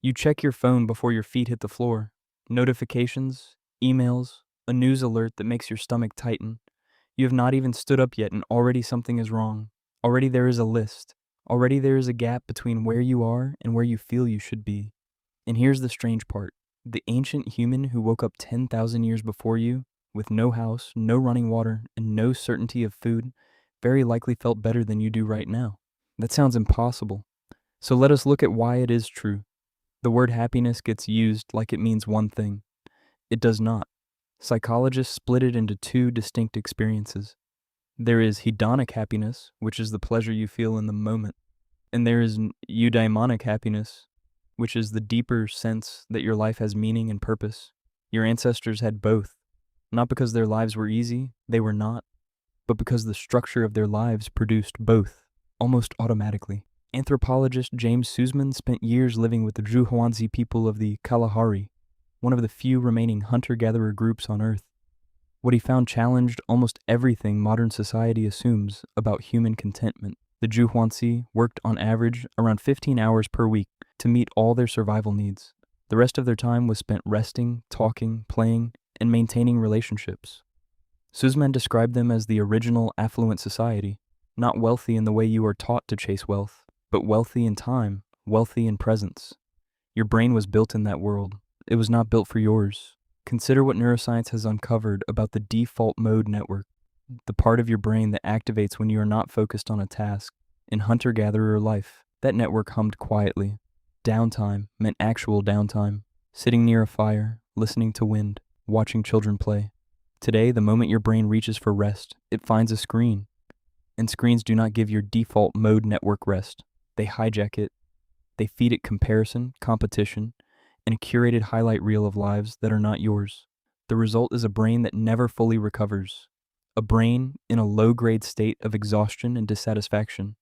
You check your phone before your feet hit the floor. Notifications, emails, a news alert that makes your stomach tighten. You have not even stood up yet and already something is wrong. Already there is a list. Already there is a gap between where you are and where you feel you should be. And here's the strange part. The ancient human who woke up 10,000 years before you, with no house, no running water, and no certainty of food, very likely felt better than you do right now. That sounds impossible. So let us look at why it is true. The word happiness gets used like it means one thing. It does not. Psychologists split it into two distinct experiences. There is hedonic happiness, which is the pleasure you feel in the moment, and there is eudaimonic happiness, which is the deeper sense that your life has meaning and purpose. Your ancestors had both, not because their lives were easy, they were not, but because the structure of their lives produced both, almost automatically. Anthropologist James Seligman spent years living with the Juhuanzi people of the Kalahari, one of the few remaining hunter-gatherer groups on Earth. What he found challenged almost everything modern society assumes about human contentment. The Juhuanzi worked on average around 15 hours per week to meet all their survival needs. The rest of their time was spent resting, talking, playing, and maintaining relationships. Seligman described them as the original affluent society, not wealthy in the way you are taught to chase wealth, but wealthy in time, wealthy in presence. Your brain was built in that world. It was not built for yours. Consider what neuroscience has uncovered about the default mode network, the part of your brain that activates when you are not focused on a task. In hunter-gatherer life, that network hummed quietly. Downtime meant actual downtime, sitting near a fire, listening to wind, watching children play. Today, the moment your brain reaches for rest, it finds a screen. And screens do not give your default mode network rest. They hijack it. They feed it comparison, competition, and a curated highlight reel of lives that are not yours. The result is a brain that never fully recovers. A brain in a low-grade state of exhaustion and dissatisfaction,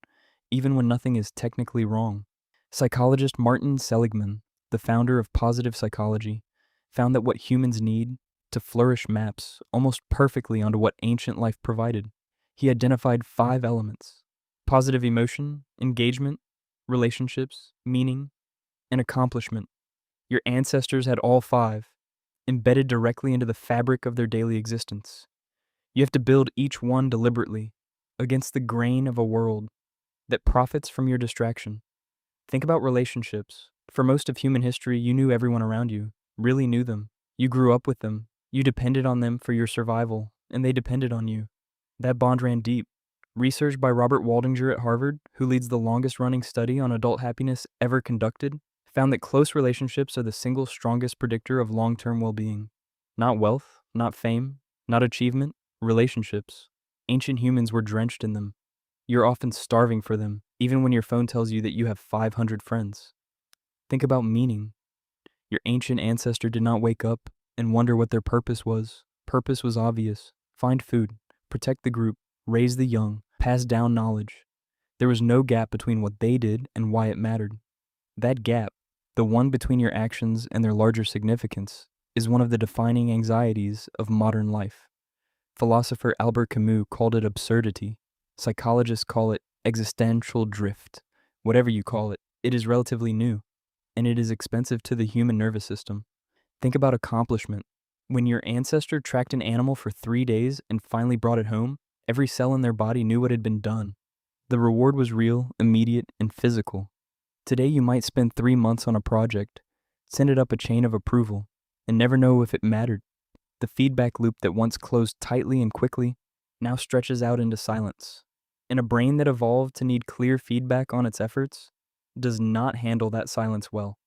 even when nothing is technically wrong. Psychologist Martin Seligman, the founder of positive psychology, found that what humans need to flourish maps almost perfectly onto what ancient life provided. He identified 5 elements: positive emotion, engagement, relationships, meaning, and accomplishment. Your ancestors had all 5, embedded directly into the fabric of their daily existence. You have to build each one deliberately, against the grain of a world that profits from your distraction. Think about relationships. For most of human history, you knew everyone around you, really knew them. You grew up with them. You depended on them for your survival, and they depended on you. That bond ran deep. Research by Robert Waldinger at Harvard, who leads the longest-running study on adult happiness ever conducted, found that close relationships are the single strongest predictor of long-term well-being. Not wealth, not fame, not achievement, relationships. Ancient humans were drenched in them. You're often starving for them, even when your phone tells you that you have 500 friends. Think about meaning. Your ancient ancestor did not wake up and wonder what their purpose was. Purpose was obvious. Find food, protect the group, raise the young, pass down knowledge. There was no gap between what they did and why it mattered. That gap, the one between your actions and their larger significance, is one of the defining anxieties of modern life. Philosopher Albert Camus called it absurdity. Psychologists call it existential drift. Whatever you call it, it is relatively new, and it is expensive to the human nervous system. Think about accomplishment. When your ancestor tracked an animal for 3 days and finally brought it home, every cell in their body knew what had been done. The reward was real, immediate, and physical. Today you might spend 3 months on a project, send it up a chain of approval, and never know if it mattered. The feedback loop that once closed tightly and quickly now stretches out into silence. And a brain that evolved to need clear feedback on its efforts does not handle that silence well.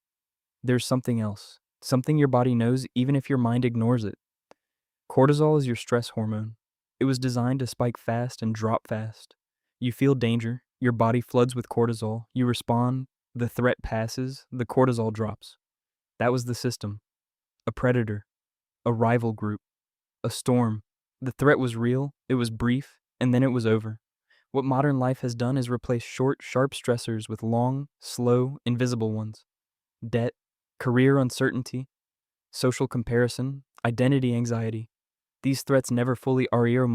There's something else, something your body knows even if your mind ignores it. Cortisol is your stress hormone. It was designed to spike fast and drop fast. You feel danger, your body floods with cortisol, you respond, the threat passes, the cortisol drops. That was the system. A predator, a rival group, a storm. The threat was real, it was brief, and then it was over. What modern life has done is replace short, sharp stressors with long, slow, invisible ones. Debt, career uncertainty, social comparison, identity anxiety. These threats never fully arrière